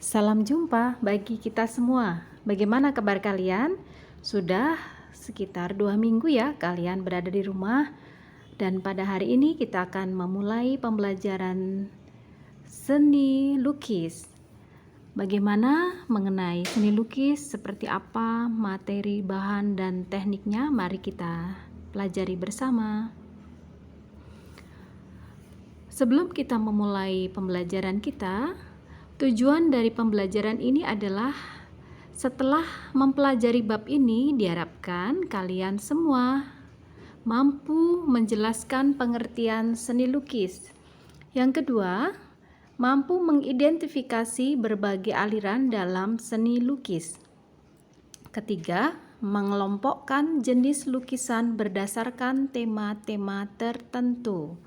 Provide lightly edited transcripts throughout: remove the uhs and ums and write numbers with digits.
Salam jumpa bagi kita semua. Bagaimana kabar kalian? Sudah sekitar 2 minggu ya kalian berada di rumah, dan pada hari ini kita akan memulai pembelajaran seni lukis. Bagaimana mengenai seni lukis, seperti apa materi, bahan, dan tekniknya? Mari kita pelajari bersama. Sebelum kita memulai pembelajaran kita, tujuan dari pembelajaran ini adalah setelah mempelajari bab ini diharapkan kalian semua mampu menjelaskan pengertian seni lukis. Yang kedua, mampu mengidentifikasi berbagai aliran dalam seni lukis. Ketiga, mengelompokkan jenis lukisan berdasarkan tema-tema tertentu.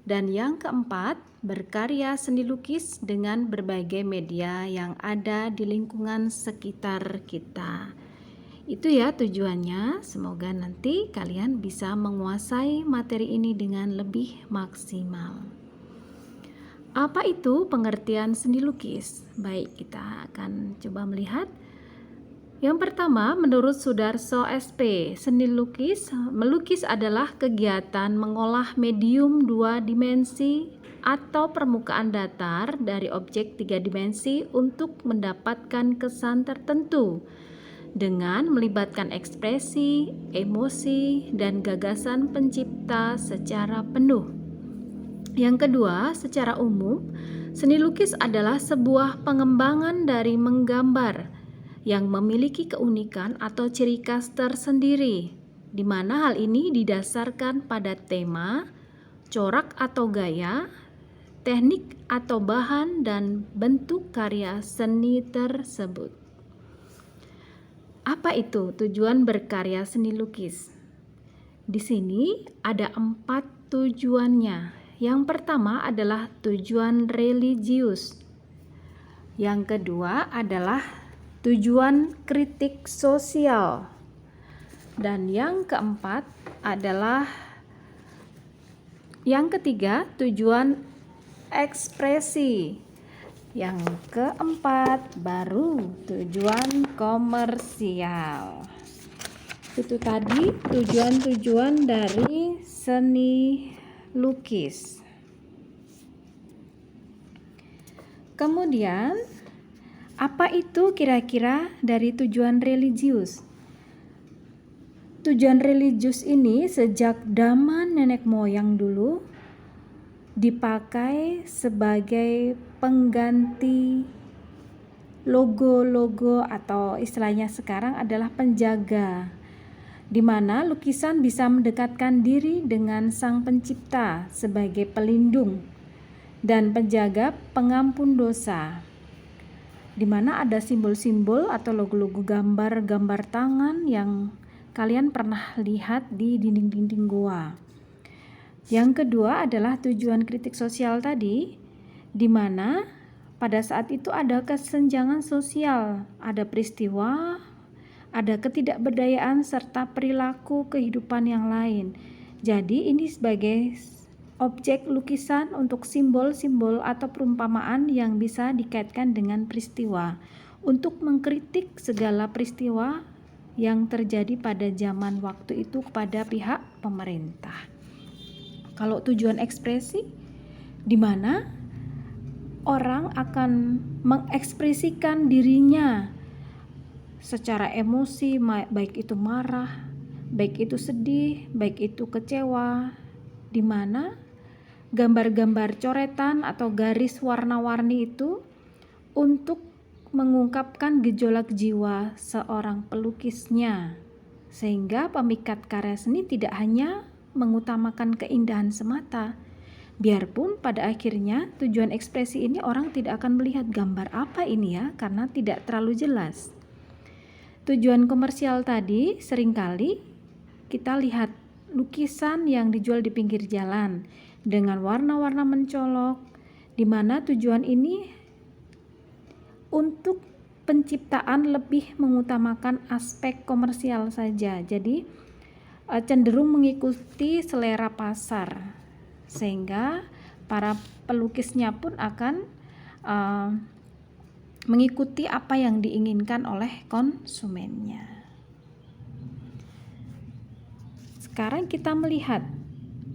Dan yang keempat, berkarya seni lukis dengan berbagai media yang ada di lingkungan sekitar kita. Itu ya tujuannya. Semoga nanti kalian bisa menguasai materi ini dengan lebih maksimal. Apa itu pengertian seni lukis? Baik, kita akan coba melihat. Yang pertama, menurut Sudarso SP, seni lukis, melukis adalah kegiatan mengolah medium 2 dimensi atau permukaan datar dari objek 3 dimensi untuk mendapatkan kesan tertentu dengan melibatkan ekspresi, emosi, dan gagasan pencipta secara penuh. Yang kedua, secara umum, seni lukis adalah sebuah pengembangan dari menggambar yang memiliki keunikan atau ciri khas tersendiri, di mana hal ini didasarkan pada tema, corak atau gaya, teknik atau bahan, dan bentuk karya seni tersebut. Apa itu tujuan berkarya seni lukis? Di sini ada 4 tujuannya. Yang pertama adalah tujuan religius. Yang kedua adalah tujuan kritik sosial. Dan yang keempat adalah yang ketiga, tujuan ekspresi. Yang keempat baru tujuan komersial. Itu tadi tujuan-tujuan dari seni lukis. Kemudian, apa itu kira-kira dari tujuan religius? Tujuan religius ini sejak zaman nenek moyang dulu dipakai sebagai pengganti logo-logo, atau istilahnya sekarang adalah penjaga, di mana lukisan bisa mendekatkan diri dengan sang pencipta sebagai pelindung dan penjaga pengampun dosa, di mana ada simbol-simbol atau logo-logo gambar-gambar tangan yang kalian pernah lihat di dinding-dinding goa. Yang kedua adalah tujuan kritik sosial tadi, di mana pada saat itu ada kesenjangan sosial, ada peristiwa, ada ketidakberdayaan serta perilaku kehidupan yang lain. Jadi ini sebagai objek lukisan untuk simbol-simbol atau perumpamaan yang bisa dikaitkan dengan peristiwa, untuk mengkritik segala peristiwa yang terjadi pada zaman waktu itu kepada pihak pemerintah. Kalau tujuan ekspresi, di mana orang akan mengekspresikan dirinya secara emosi, baik itu marah, baik itu sedih, baik itu kecewa, di mana gambar-gambar coretan atau garis warna-warni itu untuk mengungkapkan gejolak jiwa seorang pelukisnya, sehingga pemikat karya seni tidak hanya mengutamakan keindahan semata, biarpun pada akhirnya tujuan ekspresi ini orang tidak akan melihat gambar apa ini ya, karena tidak terlalu jelas. Tujuan komersial tadi seringkali kita lihat lukisan yang dijual di pinggir jalan dengan warna-warna mencolok, di mana tujuan ini untuk penciptaan lebih mengutamakan aspek komersial saja. Jadi cenderung mengikuti selera pasar, sehingga para pelukisnya pun akan mengikuti apa yang diinginkan oleh konsumennya. Sekarang kita melihat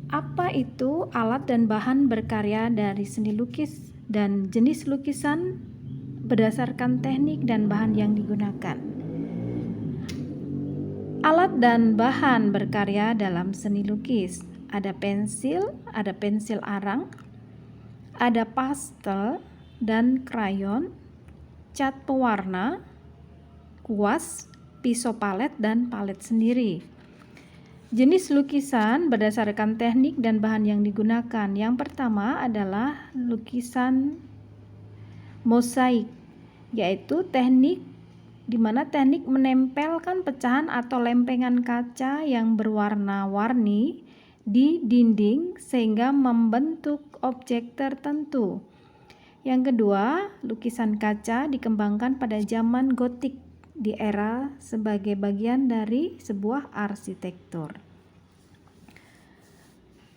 apa itu alat dan bahan berkarya dari seni lukis dan jenis lukisan berdasarkan teknik dan bahan yang digunakan. Alat dan bahan berkarya dalam seni lukis. Ada pensil arang, ada pastel dan krayon, cat pewarna, kuas, pisau palet, dan palet sendiri. Jenis lukisan berdasarkan teknik dan bahan yang digunakan. Yang pertama adalah lukisan mosaik, yaitu teknik di mana teknik menempelkan pecahan atau lempengan kaca yang berwarna-warni di dinding sehingga membentuk objek tertentu. Yang kedua, lukisan kaca dikembangkan pada zaman Gotik di era sebagai bagian dari sebuah arsitektur.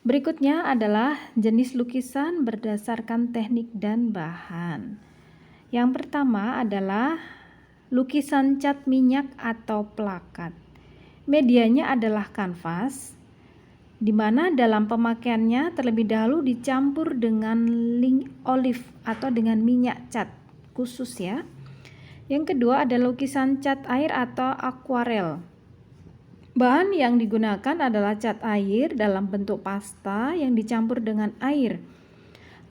Berikutnya adalah jenis lukisan berdasarkan teknik dan bahan. Yang pertama adalah lukisan cat minyak atau plakat. Medianya adalah kanvas, di mana dalam pemakaiannya terlebih dahulu dicampur dengan olive atau dengan minyak cat khusus ya. Yang kedua ada lukisan cat air atau akuarel. Bahan yang digunakan adalah cat air dalam bentuk pasta yang dicampur dengan air.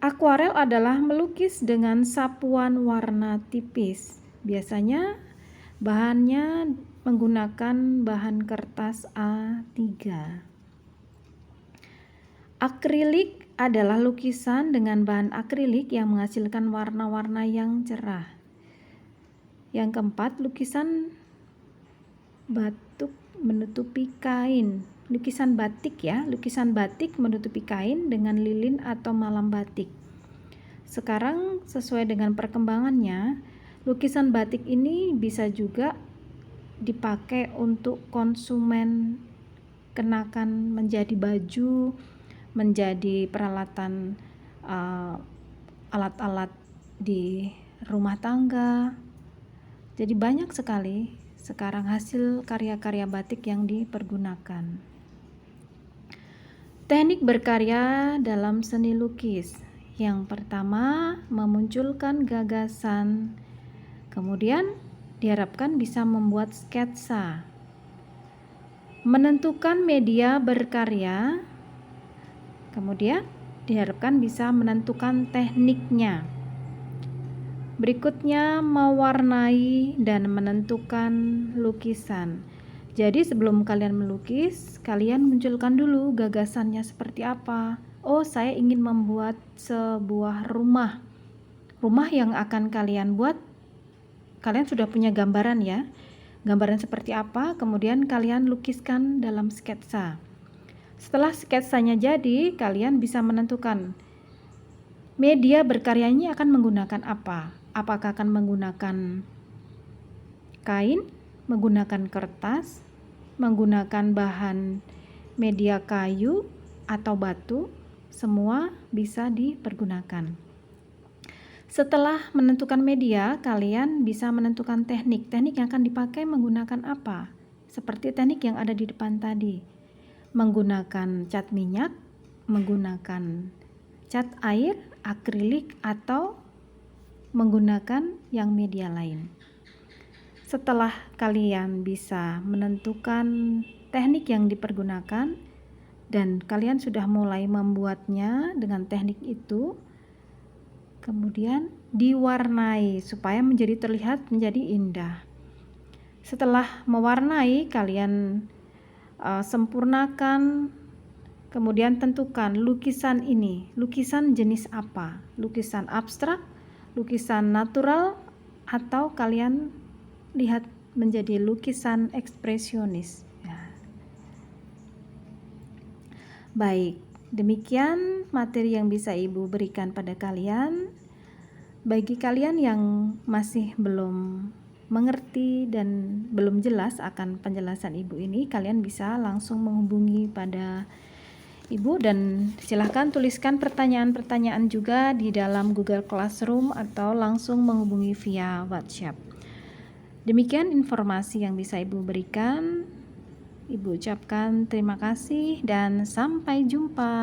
Akuarel adalah melukis dengan sapuan warna tipis. Biasanya bahannya menggunakan bahan kertas A3. Akrilik adalah lukisan dengan bahan akrilik yang menghasilkan warna-warna yang cerah. Yang keempat, lukisan batik menutupi kain. Lukisan batik ya, lukisan batik menutupi kain dengan lilin atau malam batik. Sekarang sesuai dengan perkembangannya, lukisan batik ini bisa juga dipakai untuk konsumen kenakan menjadi baju, menjadi peralatan alat-alat di rumah tangga. Jadi banyak sekali sekarang hasil karya-karya batik yang dipergunakan. Teknik berkarya dalam seni lukis. Yang pertama, memunculkan gagasan. Kemudian diharapkan bisa membuat sketsa. Menentukan media berkarya. Kemudian diharapkan bisa menentukan tekniknya. Berikutnya, mewarnai dan menentukan lukisan. Jadi sebelum kalian melukis, kalian munculkan dulu gagasannya seperti apa. Oh, saya ingin membuat sebuah rumah. Rumah yang akan kalian buat, kalian sudah punya gambaran ya. Gambaran seperti apa, kemudian kalian lukiskan dalam sketsa. Setelah sketsanya jadi, kalian bisa menentukan media berkaryanya akan menggunakan apa. Apakah akan menggunakan kain, menggunakan kertas, menggunakan bahan media kayu atau batu, semua bisa dipergunakan. Setelah menentukan media, kalian bisa menentukan teknik. Teknik yang akan dipakai menggunakan apa? Seperti teknik yang ada di depan tadi. Menggunakan cat minyak, menggunakan cat air, akrilik, atau menggunakan yang media lain. Setelah kalian bisa menentukan teknik yang dipergunakan dan kalian sudah mulai membuatnya dengan teknik itu, kemudian diwarnai supaya terlihat menjadi indah. Setelah mewarnai, kalian sempurnakan, kemudian tentukan lukisan ini, lukisan jenis apa? Lukisan abstrak, lukisan natural, atau kalian lihat menjadi lukisan ekspresionis ya. Baik, demikian materi yang bisa Ibu berikan pada kalian. Bagi kalian yang masih belum mengerti dan belum jelas akan penjelasan Ibu ini, kalian bisa langsung menghubungi pada Ibu, dan silahkan tuliskan pertanyaan-pertanyaan juga di dalam Google Classroom atau langsung menghubungi via WhatsApp. Demikian informasi yang bisa Ibu berikan. Ibu ucapkan terima kasih dan sampai jumpa.